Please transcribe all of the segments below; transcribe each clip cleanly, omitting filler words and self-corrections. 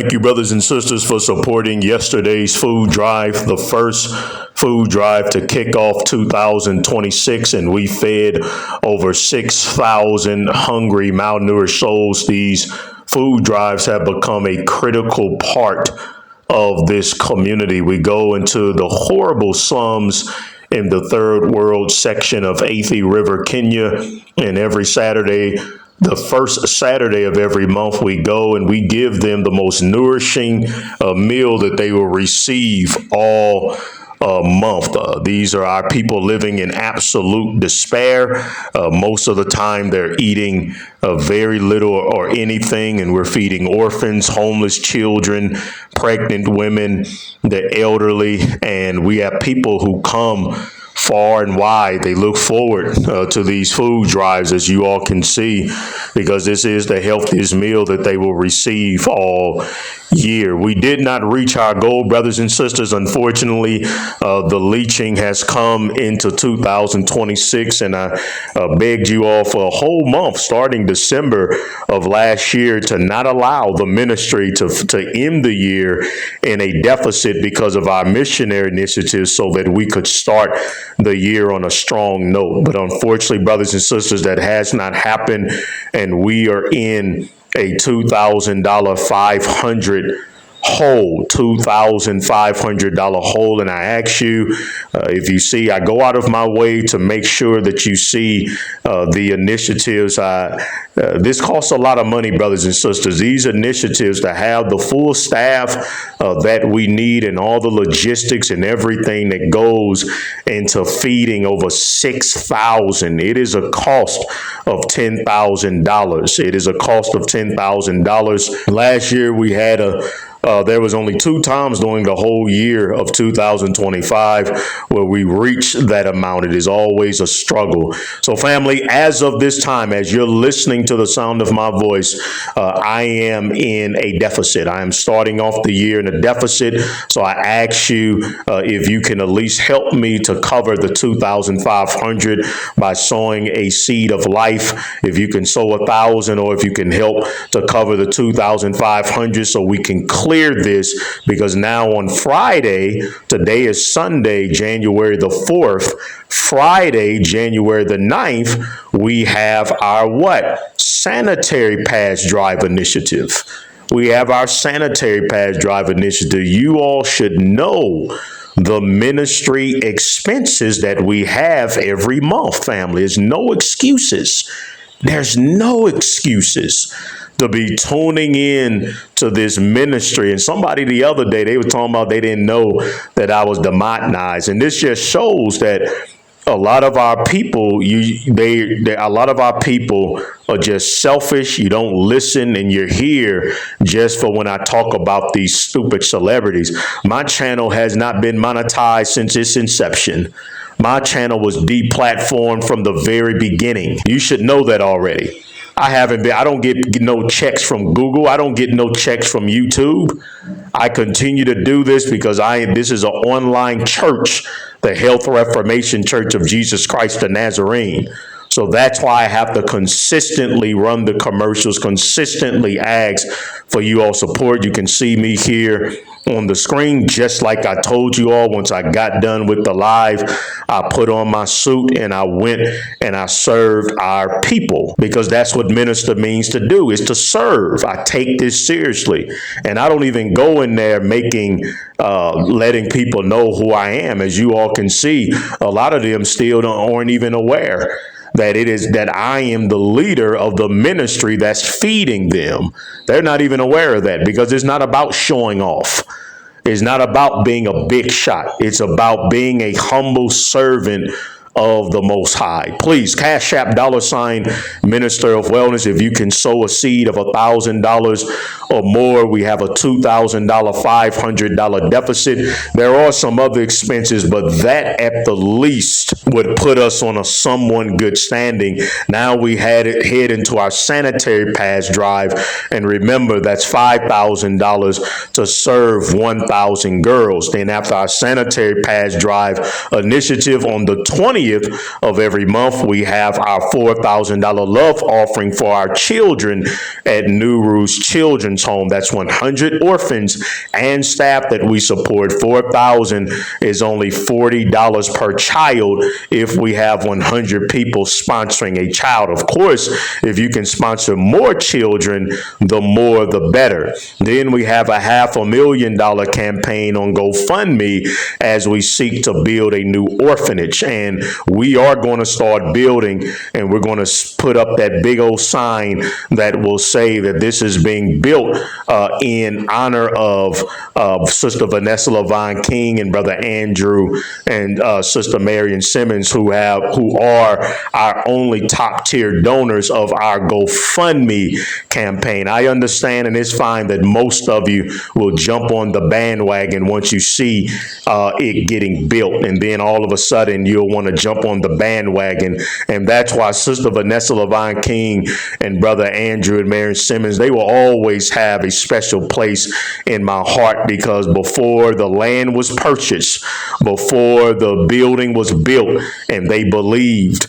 Thank you, brothers and sisters, for supporting yesterday's food drive, the first food drive to kick off 2026, and we fed over 6,000 hungry, malnourished souls. These food drives have become a critical part of this community. We go into the horrible slums in the third world section of Athi River, Kenya, and every Saturday, the first Saturday of every month, we go and we give them the most nourishing meal that they will receive all month. These are our people living in absolute despair. Most of the time they're eating very little or anything, and we're feeding orphans, homeless children, pregnant women, the elderly, and we have people who come far and wide. They look forward to these food drives, as you all can see, because this is the healthiest meal that they will receive all year. We did not reach our goal, brothers and sisters. Unfortunately, the leaching has come into 2026, and I begged you all for a whole month, starting December of last year, to not allow the ministry to end the year in a deficit because of our missionary initiatives, so that we could start the year on a strong note. But unfortunately, brothers and sisters, that has not happened, and we are in a $2,500 hole, $2,500 hole. And I ask you, if you see, I go out of my way to make sure that you see the initiatives. This costs a lot of money, brothers and sisters. These initiatives, to have the full staff that we need, and all the logistics and everything that goes into feeding over 6,000, it is a cost of $10,000. It is a cost of $10,000. Last year we had there was only 2 times during the whole year of 2025 where we reached that amount. It is always a struggle. So family, as of this time, as you're listening to the sound of my voice, I am in a deficit. I am starting off the year in a deficit. So I ask you if you can at least help me to cover the 2,500 by sowing a seed of life. If you can sow 1,000, or if you can help to cover the 2,500, so we can clear this, because now on Friday, today is Sunday, January the 4th, Friday, January the 9th, we have our sanitary pads drive initiative. We have our sanitary pads drive initiative. You all should know the ministry expenses that we have every month, family. There's no excuses. There's no excuses to be tuning in to this ministry. And somebody the other day, they were talking about they didn't know that I was demonetized. And this just shows that a lot of our people, a lot of our people are just selfish. You don't listen, and you're here just for when I talk about these stupid celebrities. My channel has not been monetized since its inception. My channel was deplatformed from the very beginning. You should know that already. I don't get no checks from Google. I don't get no checks from YouTube. I continue to do this because this is an online church, the Health Reformation Church of Jesus Christ the Nazarene. So that's why I have to consistently run the commercials, consistently ask for you all support. You can see me here on the screen, just like I told you all. Once I got done with the live, I put on my suit and I went and I served our people, because that's what minister means to do, is to serve. I take this seriously, and I don't even go in there letting people know who I am. As you all can see, a lot of them still aren't even aware that I am the leader of the ministry that's feeding them. They're not even aware of that, because it's not about showing off. It's not about being a big shot. It's about being a humble servant of the Most High. Please, Cash App $ Minister of Wellness. If you can sow a seed of $1,000 or more, we have a $2,000 $500 deficit. There are some other expenses, but that at the least would put us on a somewhat good standing. Now we head into our sanitary pads drive, and remember, that's $5,000 to serve 1,000 girls. Then after our sanitary pads drive initiative on the 20th 20th of every month, we have our $4,000 love offering for our children at New Roost Children's Home. That's 100 orphans and staff that we support. $4,000 is only $40 per child if we have 100 people sponsoring a child. Of course, if you can sponsor more children, the more the better. Then we have a $500,000 campaign on GoFundMe as we seek to build a new orphanage. And we are going to start building, and we're going to put up that big old sign that will say that this is being built in honor of Sister Vanessa Levine King and Brother Andrew and Sister Marion Simmons, who are our only top tier donors of our GoFundMe campaign. I understand, and it's fine that most of you will jump on the bandwagon once you see it getting built, and then all of a sudden you'll want to jump on the bandwagon. And that's why Sister Vanessa Levine King and Brother Andrew and Marion Simmons, they will always have a special place in my heart, because before the land was purchased, before the building was built, and they believed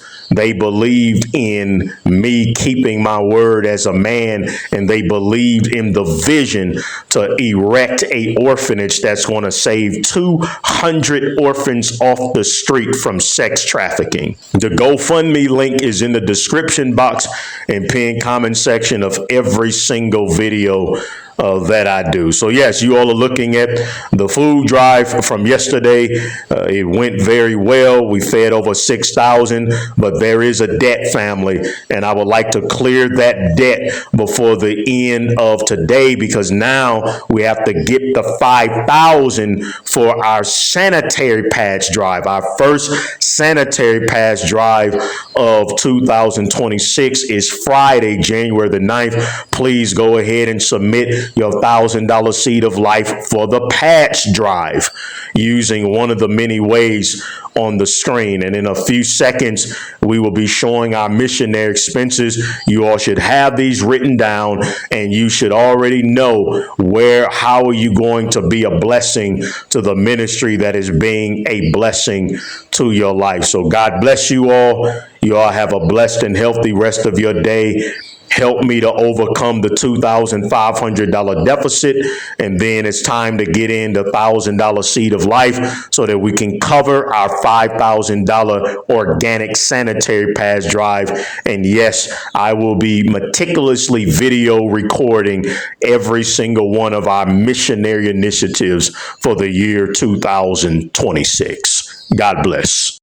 in me keeping my word as a man, and they believed in the vision to erect a orphanage that's going to save 200 orphans off the street from sex trafficking. The GoFundMe link is in the description box and pinned comment section of every single video that I do. So yes, you all are looking at the food drive from yesterday. It went very well. We fed over 6,000, but there is a debt, family, and I would like to clear that debt before the end of today, because now we have to get the 5,000 for our sanitary pads drive, our first sanitary pads drive of 2026 is Friday, January the 9th. Please go ahead and submit your $1,000 seed of life for the patch drive using one of the many ways on the screen. And in a few seconds, we will be showing our missionary expenses. You all should have these written down, and you should already know how are you going to be a blessing to the ministry that is being a blessing to your life. So God bless you all. You all have a blessed and healthy rest of your day. Help me to overcome the $2,500 deficit. And then it's time to get in the $1,000 seed of life so that we can cover our $5,000 organic sanitary pads drive. And yes, I will be meticulously video recording every single one of our missionary initiatives for the year 2026. God bless.